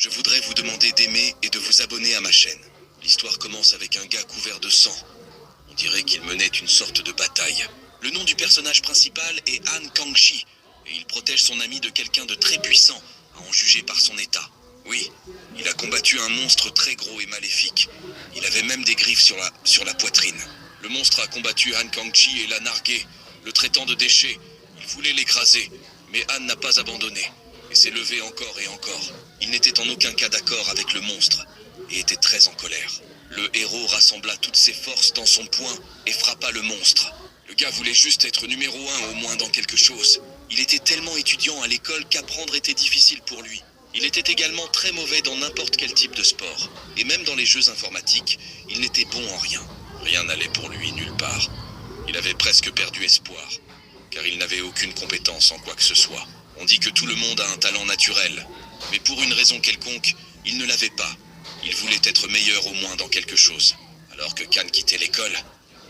Je voudrais vous demander d'aimer et de vous abonner à ma chaîne. L'histoire commence avec un gars couvert de sang. On dirait qu'il menait une sorte de bataille. Le nom du personnage principal est Han Kang-chi, et il protège son ami de quelqu'un de très puissant, à en juger par son état. Oui, il a combattu un monstre très gros et maléfique. Il avait même des griffes sur la poitrine. Le monstre a combattu Han Kang-chi et l'a nargué, le traitant de déchet. Il voulait l'écraser, mais Han n'a pas abandonné, et s'est levé encore et encore. Il n'était en aucun cas d'accord avec le monstre, et était très en colère. Le héros rassembla toutes ses forces dans son poing et frappa le monstre. Le gars voulait juste être numéro 1 au moins dans quelque chose. Il était tellement étudiant à l'école qu'apprendre était difficile pour lui. Il était également très mauvais dans n'importe quel type de sport. Et même dans les jeux informatiques, il n'était bon en rien. Rien n'allait pour lui nulle part. Il avait presque perdu espoir, car il n'avait aucune compétence en quoi que ce soit. On dit que tout le monde a un talent naturel, mais pour une raison quelconque, il ne l'avait pas. Il voulait être meilleur au moins dans quelque chose. Alors que Kan quittait l'école,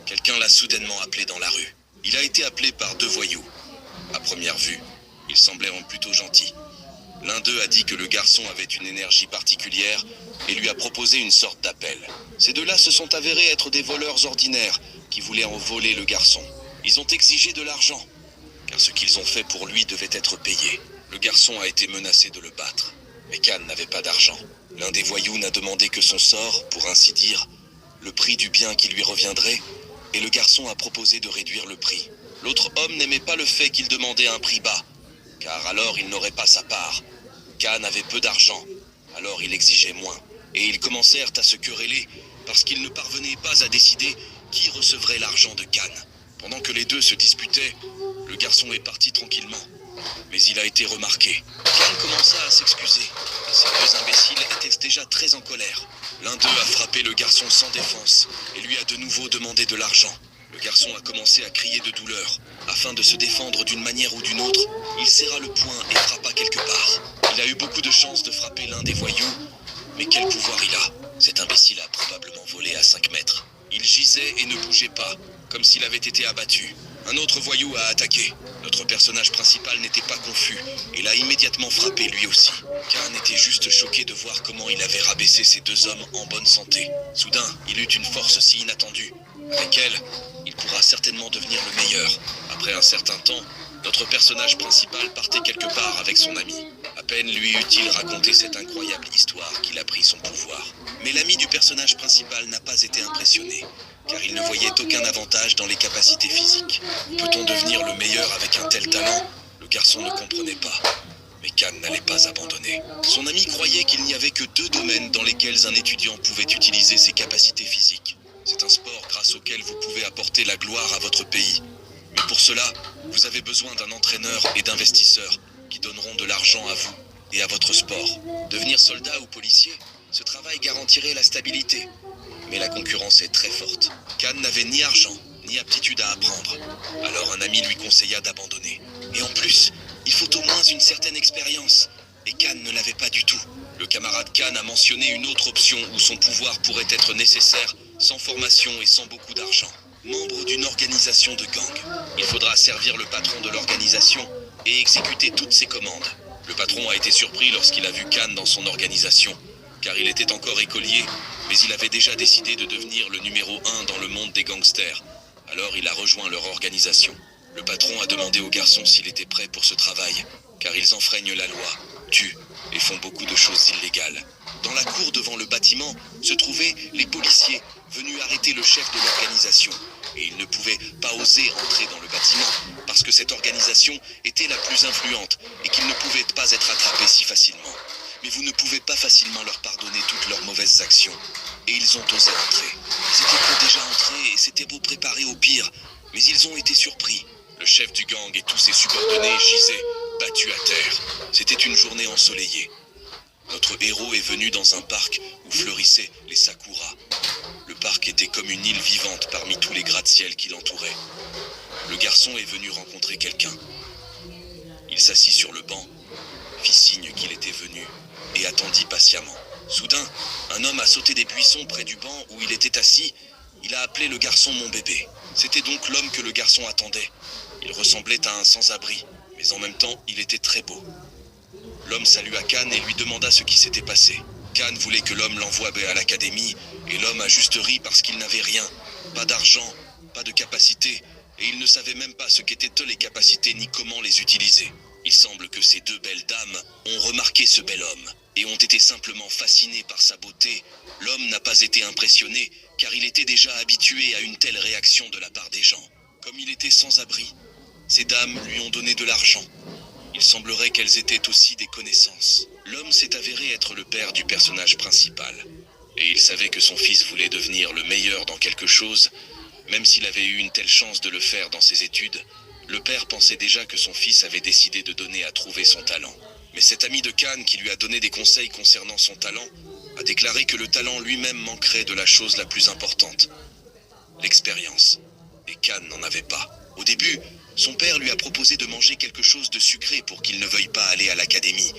quelqu'un l'a soudainement appelé dans la rue. Il a été appelé par 2 voyous. À première vue, ils semblaient plutôt gentils. L'un d'eux a dit que le garçon avait une énergie particulière et lui a proposé une sorte d'appel. Ces deux-là se sont avérés être des voleurs ordinaires qui voulaient en voler le garçon. Ils ont exigé de l'argent, car ce qu'ils ont fait pour lui devait être payé. Le garçon a été menacé de le battre, mais Kan n'avait pas d'argent. L'un des voyous n'a demandé que son sort, pour ainsi dire, le prix du bien qui lui reviendrait, et le garçon a proposé de réduire le prix. L'autre homme n'aimait pas le fait qu'il demandait un prix bas, car alors il n'aurait pas sa part. Kan avait peu d'argent, alors il exigeait moins, et ils commencèrent à se quereller parce qu'ils ne parvenaient pas à décider qui recevrait l'argent de Kan. Pendant que les deux se disputaient, le garçon est parti tranquillement. Mais il a été remarqué. Kan commença à s'excuser, et ces deux imbéciles étaient déjà très en colère. L'un d'eux a frappé le garçon sans défense, et lui a de nouveau demandé de l'argent. Le garçon a commencé à crier de douleur. Afin de se défendre d'une manière ou d'une autre, il serra le poing et frappa quelque part. Il a eu beaucoup de chance de frapper l'un des voyous, mais quel pouvoir il a! Cet imbécile a probablement volé à 5 mètres. Il gisait et ne bougeait pas, comme s'il avait été abattu. Un autre voyou a attaqué. Notre personnage principal n'était pas confus et l'a immédiatement frappé lui aussi. Kan était juste choqué de voir comment il avait rabaissé ces deux hommes en bonne santé. Soudain, il eut une force si inattendue. Avec elle, il pourra certainement devenir le meilleur. Après un certain temps, notre personnage principal partait quelque part avec son ami. À peine lui eut-il raconté cette incroyable histoire qu'il a pris son pouvoir. Mais l'ami du personnage principal n'a pas été impressionné, car il ne voyait aucun avantage dans les capacités physiques. Peut-on devenir le meilleur avec un tel talent? Le garçon ne comprenait pas. Mais Kan n'allait pas abandonner. Son ami croyait qu'il n'y avait que 2 domaines dans lesquels un étudiant pouvait utiliser ses capacités physiques. C'est un sport grâce auquel vous pouvez apporter la gloire à votre pays. Mais pour cela, vous avez besoin d'un entraîneur et d'investisseurs qui donneront de l'argent à vous et à votre sport. Devenir soldat ou policier, ce travail garantirait la stabilité. Mais la concurrence est très forte. Kan n'avait ni argent, ni aptitude à apprendre. Alors un ami lui conseilla d'abandonner. Et en plus, il faut au moins une certaine expérience. Et Kan ne l'avait pas du tout. Le camarade Kan a mentionné une autre option où son pouvoir pourrait être nécessaire, sans formation et sans beaucoup d'argent. Membre d'une organisation de gang. Il faudra servir le patron de l'organisation et exécuter toutes ses commandes. Le patron a été surpris lorsqu'il a vu Kan dans son organisation, car il était encore écolier, mais il avait déjà décidé de devenir le numéro 1 dans le monde des gangsters. Alors il a rejoint leur organisation. Le patron a demandé au garçon s'il était prêt pour ce travail, car ils enfreignent la loi, tuent et font beaucoup de choses illégales. Dans la cour devant le bâtiment se trouvaient les policiers venus arrêter le chef de l'organisation. Et ils ne pouvaient pas oser entrer dans le bâtiment parce que cette organisation était la plus influente et qu'ils ne pouvaient pas être attrapés si facilement. Mais vous ne pouvez pas facilement leur pardonner toutes leurs mauvaises actions. Et ils ont osé entrer. Ils étaient déjà entrés et s'étaient beau préparés au pire, mais ils ont été surpris. Le chef du gang et tous ses subordonnés gisaient, battus à terre. C'était une journée ensoleillée. Notre héros est venu dans un parc où fleurissaient les sakuras. Le parc était comme une île vivante parmi tous les gratte-ciel qui l'entouraient. Le garçon est venu rencontrer quelqu'un. Il s'assit sur le banc, fit signe qu'il était venu et attendit patiemment. Soudain, un homme a sauté des buissons près du banc où il était assis. Il a appelé le garçon mon bébé. C'était donc l'homme que le garçon attendait. Il ressemblait à un sans-abri, mais en même temps, il était très beau. L'homme salua Khan et lui demanda ce qui s'était passé. Khan voulait que l'homme l'envoie à l'académie, et l'homme a juste ri parce qu'il n'avait rien. Pas d'argent, pas de capacité, et il ne savait même pas ce qu'étaient les capacités ni comment les utiliser. Il semble que ces deux belles dames ont remarqué ce bel homme, et ont été simplement fascinées par sa beauté. L'homme n'a pas été impressionné, car il était déjà habitué à une telle réaction de la part des gens. Comme il était sans abri, ces dames lui ont donné de l'argent. Il semblerait qu'elles étaient aussi des connaissances. L'homme s'est avéré être le père du personnage principal. Et il savait que son fils voulait devenir le meilleur dans quelque chose, même s'il avait eu une telle chance de le faire dans ses études. Le père pensait déjà que son fils avait décidé de donner à trouver son talent. Mais cet ami de Khan qui lui a donné des conseils concernant son talent, a déclaré que le talent lui-même manquerait de la chose la plus importante, l'expérience. Et Khan n'en avait pas. Au début, son père lui a proposé de manger quelque chose de sucré pour qu'il ne veuille pas aller à l'académie.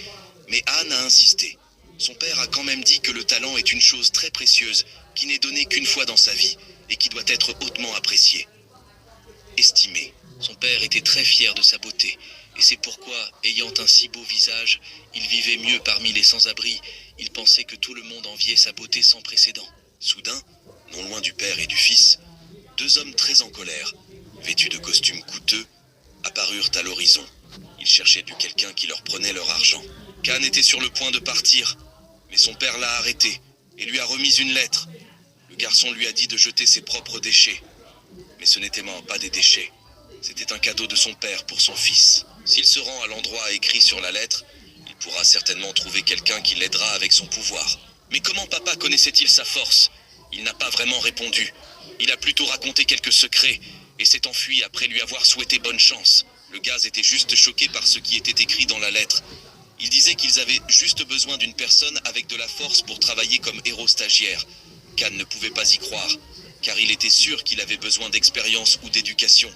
Mais Han a insisté. Son père a quand même dit que le talent est une chose très précieuse, qui n'est donnée qu'une fois dans sa vie, et qui doit être hautement appréciée. Estimée. Son père était très fier de sa beauté, et c'est pourquoi, ayant un si beau visage, il vivait mieux parmi les sans-abri. Il pensait que tout le monde enviait sa beauté sans précédent. Soudain, non loin du père et du fils, deux hommes très en colère, vêtus de costumes coûteux, apparurent à l'horizon. Ils cherchaient du quelqu'un qui leur prenait leur argent. Khan était sur le point de partir, mais son père l'a arrêté et lui a remis une lettre. Le garçon lui a dit de jeter ses propres déchets. Mais ce n'était pas des déchets. C'était un cadeau de son père pour son fils. S'il se rend à l'endroit écrit sur la lettre, il pourra certainement trouver quelqu'un qui l'aidera avec son pouvoir. Mais comment papa connaissait-il sa force? Il n'a pas vraiment répondu. Il a plutôt raconté quelques secrets et s'est enfui après lui avoir souhaité bonne chance. Le gaz était juste choqué par ce qui était écrit dans la lettre. Il disait qu'ils avaient juste besoin d'une personne avec de la force pour travailler comme héros stagiaire. Khan ne pouvait pas y croire, car il était sûr qu'il avait besoin d'expérience ou d'éducation.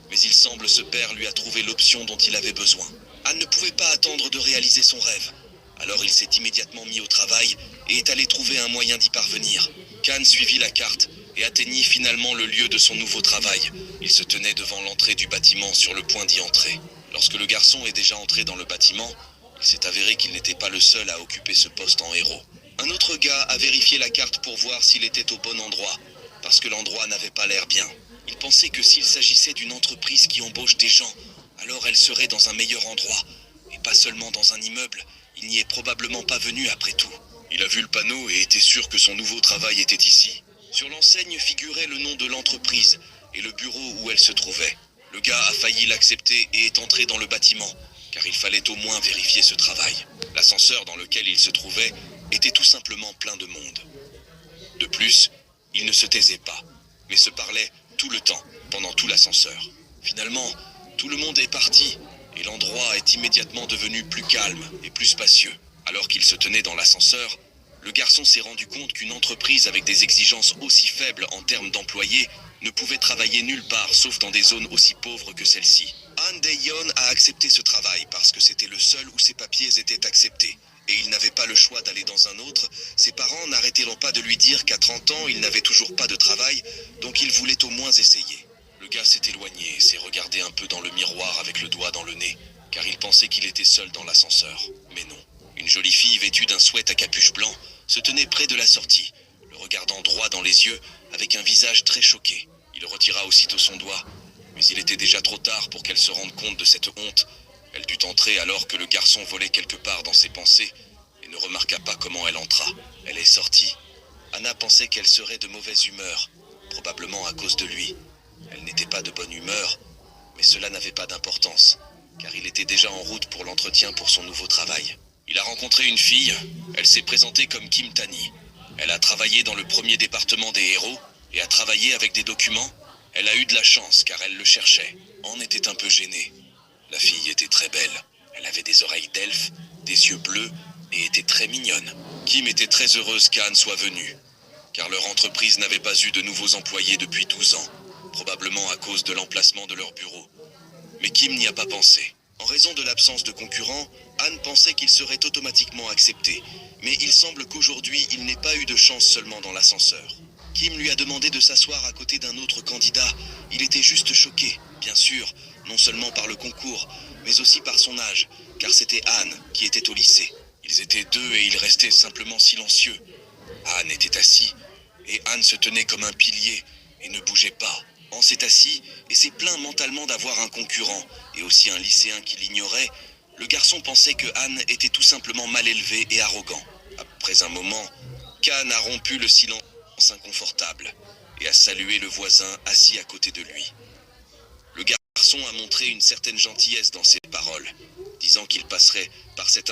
Mais il semble ce père lui a trouvé l'option dont il avait besoin. Han ne pouvait pas attendre de réaliser son rêve. Alors il s'est immédiatement mis au travail et est allé trouver un moyen d'y parvenir. Khan suivit la carte et atteignit finalement le lieu de son nouveau travail. Il se tenait devant l'entrée du bâtiment sur le point d'y entrer. Lorsque le garçon est déjà entré dans le bâtiment, il s'est avéré qu'il n'était pas le seul à occuper ce poste en héros. Un autre gars a vérifié la carte pour voir s'il était au bon endroit, parce que l'endroit n'avait pas l'air bien. Il pensait que s'il s'agissait d'une entreprise qui embauche des gens, alors elle serait dans un meilleur endroit, et pas seulement dans un immeuble. Il n'y est probablement pas venu après tout. Il a vu le panneau et était sûr que son nouveau travail était ici. Sur l'enseigne figurait le nom de l'entreprise et le bureau où elle se trouvait. Le gars a failli l'accepter et est entré dans le bâtiment, car il fallait au moins vérifier ce travail. L'ascenseur dans lequel il se trouvait était tout simplement plein de monde. De plus, il ne se taisait pas, mais se parlait tout le temps, pendant tout l'ascenseur. Finalement, tout le monde est parti, et l'endroit est immédiatement devenu plus calme et plus spacieux. Alors qu'il se tenait dans l'ascenseur, le garçon s'est rendu compte qu'une entreprise avec des exigences aussi faibles en termes d'employés ne pouvait travailler nulle part sauf dans des zones aussi pauvres que celle-ci. Han Dae-yeon a accepté ce travail parce que c'était le seul où ses papiers étaient acceptés. Et il n'avait pas le choix d'aller dans un autre. Ses parents n'arrêtaient pas de lui dire qu'à 30 ans, il n'avait toujours pas de travail, donc il voulait au moins essayer. Le gars s'est éloigné et s'est regardé un peu dans le miroir avec le doigt dans le nez, car il pensait qu'il était seul dans l'ascenseur. Mais non. Une jolie fille vêtue d'un sweat à capuche blanc se tenait près de la sortie, le regardant droit dans les yeux, avec un visage très choqué. Il retira aussitôt son doigt, mais il était déjà trop tard pour qu'elle se rende compte de cette honte. Elle dut entrer alors que le garçon volait quelque part dans ses pensées et ne remarqua pas comment elle entra. Elle est sortie. Anna pensait qu'elle serait de mauvaise humeur, probablement à cause de lui. Elle n'était pas de bonne humeur, mais cela n'avait pas d'importance, car il était déjà en route pour l'entretien pour son nouveau travail. Il a rencontré une fille, elle s'est présentée comme Kim Tani. Elle a travaillé dans le premier département des héros et a travaillé avec des documents. Elle a eu de la chance car elle le cherchait. Han était un peu gêné. La fille était très belle. Elle avait des oreilles d'elfe, des yeux bleus et était très mignonne. Kim était très heureuse qu'Anne soit venue, car leur entreprise n'avait pas eu de nouveaux employés depuis 12 ans, probablement à cause de l'emplacement de leur bureau. Mais Kim n'y a pas pensé. En raison de l'absence de concurrents, Anne pensait qu'il serait automatiquement accepté, mais il semble qu'aujourd'hui il n'ait pas eu de chance seulement dans l'ascenseur. Kim lui a demandé de s'asseoir à côté d'un autre candidat. Il était juste choqué. Bien sûr, non seulement par le concours, mais aussi par son âge, car c'était Anne qui était au lycée. Ils étaient deux et il restait simplement silencieux. Anne était assis, et Anne se tenait comme un pilier et ne bougeait pas. Anne s'est assis et s'est plaint mentalement d'avoir un concurrent, et aussi un lycéen qui l'ignorait. Le garçon pensait que Anne était tout simplement mal élevé et arrogant. Après un moment, Can a rompu le silence inconfortable et a salué le voisin assis à côté de lui. Le garçon a montré une certaine gentillesse dans ses paroles, disant qu'il passerait par cette